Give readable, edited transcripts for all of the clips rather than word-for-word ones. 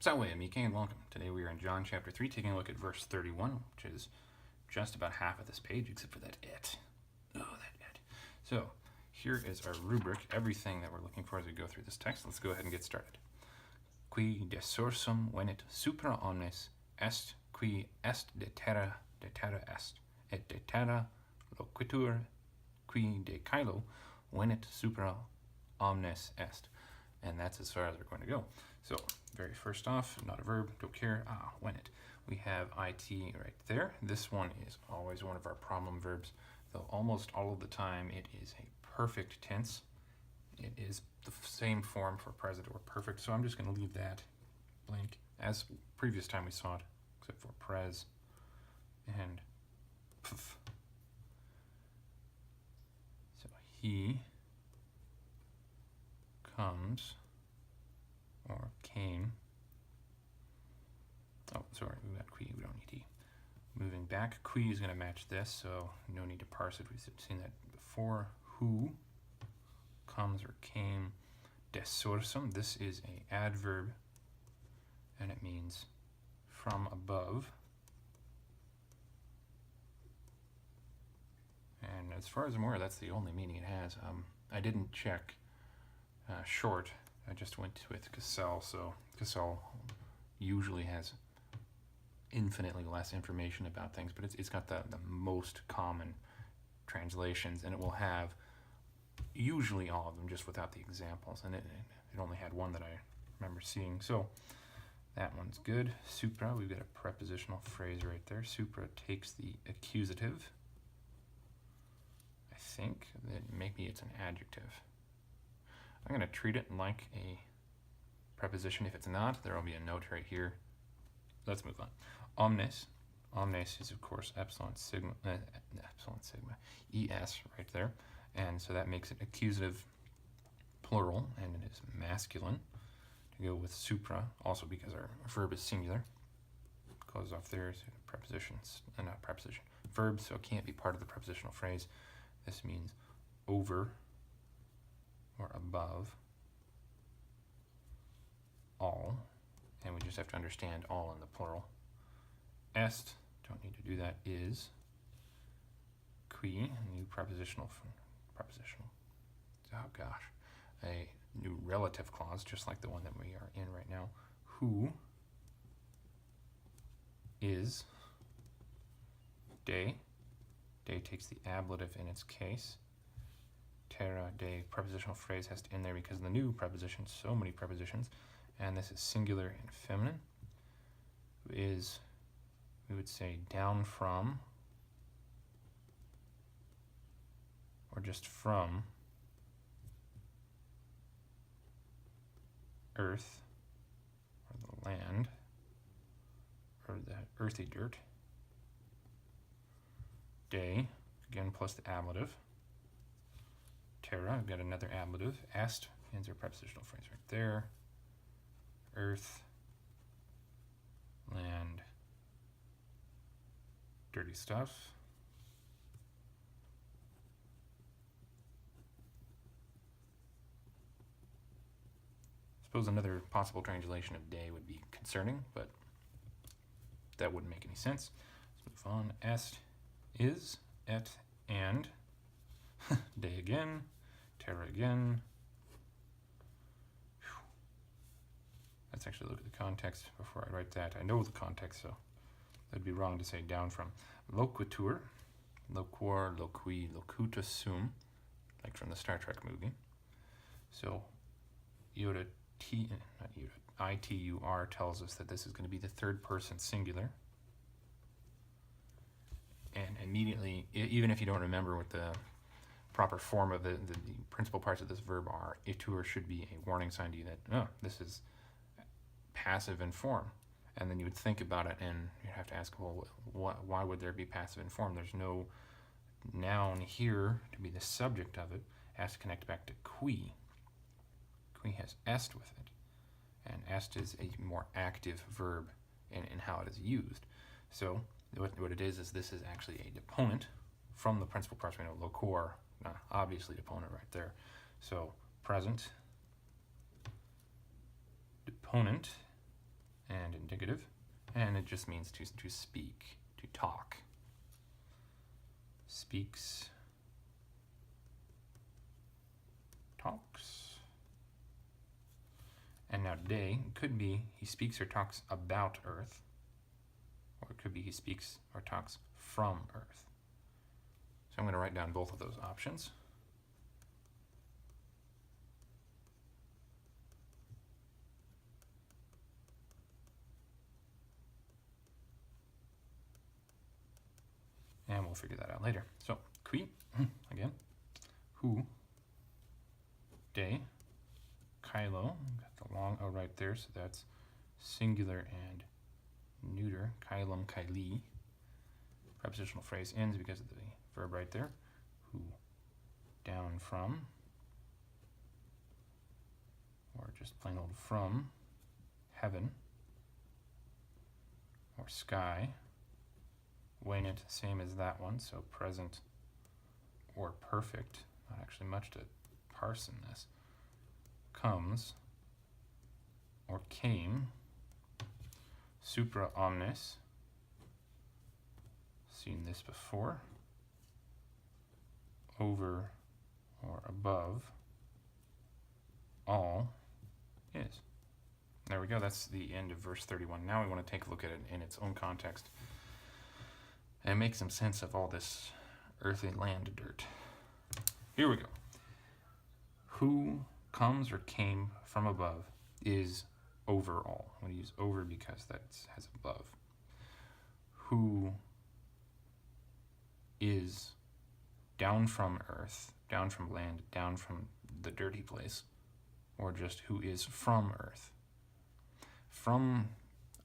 Salvē, amīce, and welcome. Today we are in John chapter 3, taking a look at verse 31, which is just about half of this page, except for that it. Oh, that it. So, here is our rubric, everything that we're looking for as we go through this text. Let's go ahead and get started. Qui desursum venit supra omnes est, qui est de terra est, et de terra loquitur, qui de caelo venit supra omnes est. And that's as far as we're going to go. So, very first off, not a verb, don't care, when it. We have it right there. This one is always one of our problem verbs, though almost all of the time it is a perfect tense. It is the same form for present or perfect, so I'm just going to leave that blank as previous time we saw it, except for pres and pf. So, he comes, or came. Oh, sorry, we got qui, we don't need he. Moving back, qui is going to match this, so no need to parse it. We've seen that before. Who comes or came. Desursum, this is a adverb, and it means from above. And as far as I'm aware, that's the only meaning it has. I didn't check short. I just went with Cassell, so Cassell usually has infinitely less information about things, but it's got the most common translations, and it will have usually all of them just without the examples, and it only had one that I remember seeing, so that one's good. Supra, we've got a prepositional phrase right there. Supra takes the accusative. I think that maybe it's an adjective. I'm going to treat it like a preposition. If it's not, there will be a note right here. Let's move on. Omnes. Omnes is, of course, epsilon sigma, es right there. And so that makes it accusative plural, and it is masculine. To go with supra, also because our verb is singular. Close off there, so prepositions, not preposition. Verb, so it can't be part of the prepositional phrase. This means over or above all, and we just have to understand all in the plural. Est, don't need to do that, is. Qui, new prepositional, oh gosh, a new relative clause, just like the one that we are in right now. Who is. De, de takes the ablative in its case. Terra, de, prepositional phrase has to end there because of the new preposition, so many prepositions, and this is singular and feminine. Is, we would say down from, or just from earth, or the land, or the earthy dirt. De, again plus the ablative. Terra, I've got another ablative. Est, ends our prepositional phrase right there. Earth, land, dirty stuff. Suppose another possible translation of de would be concerning, but that wouldn't make any sense. Let's move on. Est, is, et, and. De again. Terra again. Whew. Let's actually look at the context before I write that. I know the context, so that'd be wrong to say down from. Loquitur, loquor, loqui, locutus sum, like from the Star Trek movie. So iota t, not iota, itur tells us that this is going to be the third person singular. And immediately, even if you don't remember what the proper form of the principal parts of this verb are, itur should be a warning sign to you that, oh, this is passive in form. And then you would think about it and you'd have to ask, well, why would there be passive in form? There's no noun here to be the subject of it. It has to connect back to qui. Qui has est with it. And est is a more active verb in how it is used. So what it is this is actually a deponent from the principal parts. We know loquor, obviously deponent right there. So present, deponent, and indicative, and it just means to speak, to talk. Speaks, talks. And now day could be he speaks or talks about earth, or it could be he speaks or talks from earth. So I'm going to write down both of those options. And we'll figure that out later. So, qui, again, who, de, kylo, got the long O right there, so that's singular and neuter, kylum, kyli. Prepositional phrase ends because of the verb right there. Who, down from, or just plain old from, heaven, or sky. Waynit, same as that one, so present or perfect. Not actually much to parse in this. Comes, or came. Supra omnes. Seen this before. Over or above. All is. There we go, that's the end of verse 31. Now we want to take a look at it in its own context and make some sense of all this earthly land dirt. Here we go. Who comes or came from above is over all. I'm going to use over because that has above. Who is down from earth, down from land, down from the dirty place, or just who is from earth. From,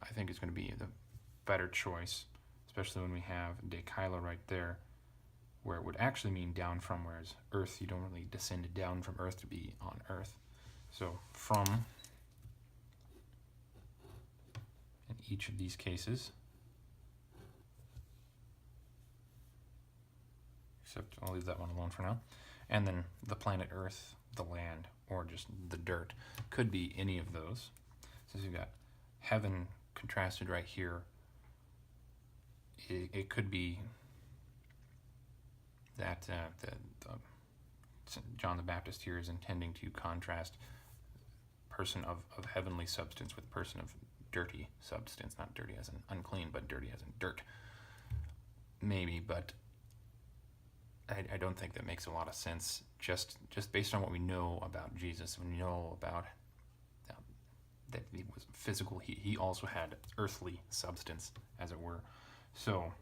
I think, is going to be the better choice, especially when we have de kylo right there, where it would actually mean down from, whereas earth, you don't really descend down from earth to be on earth. So from, in each of these cases, except I'll leave that one alone for now. And then the planet Earth, the land, or just the dirt, could be any of those. So you've got heaven contrasted right here. It could be that John the Baptist here is intending to contrast person of heavenly substance with person of dirty substance. Not dirty as in unclean, but dirty as in dirt. Maybe, but I don't think that makes a lot of sense just based on what we know about Jesus. We know about that he was physical. He also had earthly substance, as it were. So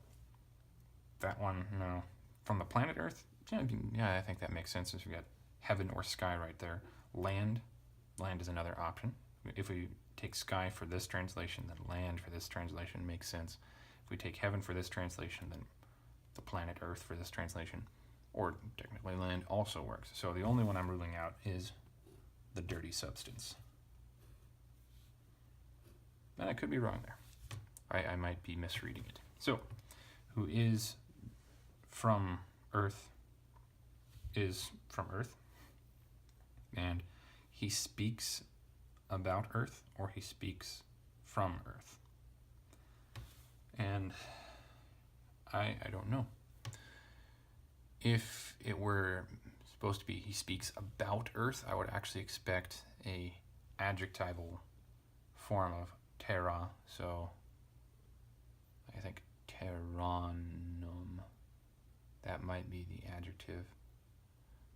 that one, no. From the planet Earth, yeah, I think that makes sense since we got heaven or sky right there. Land is another option. If we take sky for this translation, then land for this translation makes sense. If we take heaven for this translation, then the planet Earth for this translation, or technically land, also works. So the only one I'm ruling out is the dirty substance. And I could be wrong there. I might be misreading it. So, who is from earth is from earth, and he speaks about earth, or he speaks from earth. And I don't know. If it were supposed to be he speaks about earth, I would actually expect a adjectival form of terra, so I think terranum, that might be the adjective,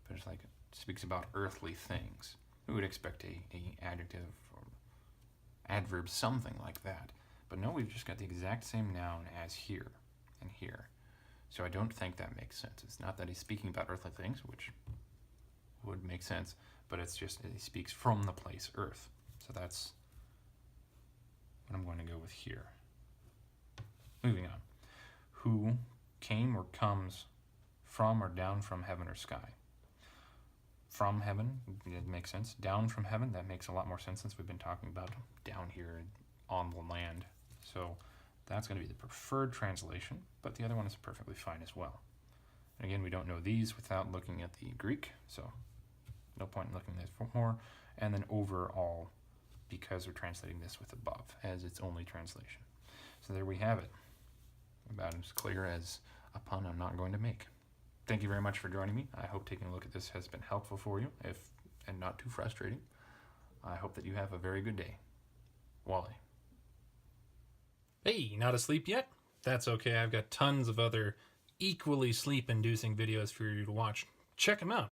but it's like it speaks about earthly things. We would expect a adjective or adverb, something like that. But no, we've just got the exact same noun as here and here. So I don't think that makes sense. It's not that he's speaking about earthly things, which would make sense, but it's just that he speaks from the place earth. So that's what I'm going to go with here. Moving on. Who came or comes from or down from heaven or sky? From heaven, it makes sense. Down from heaven, that makes a lot more sense since we've been talking about down here on the land. So that's going to be the preferred translation, but the other one is perfectly fine as well. And again, we don't know these without looking at the Greek, so no point in looking at this for more. And then overall, because we're translating this with above as its only translation. So there we have it. About as clear as a pun I'm not going to make. Thank you very much for joining me. I hope taking a look at this has been helpful for you, and not too frustrating. I hope that you have a very good day. Wally. Hey, not asleep yet? That's okay. I've got tons of other equally sleep-inducing videos for you to watch. Check them out.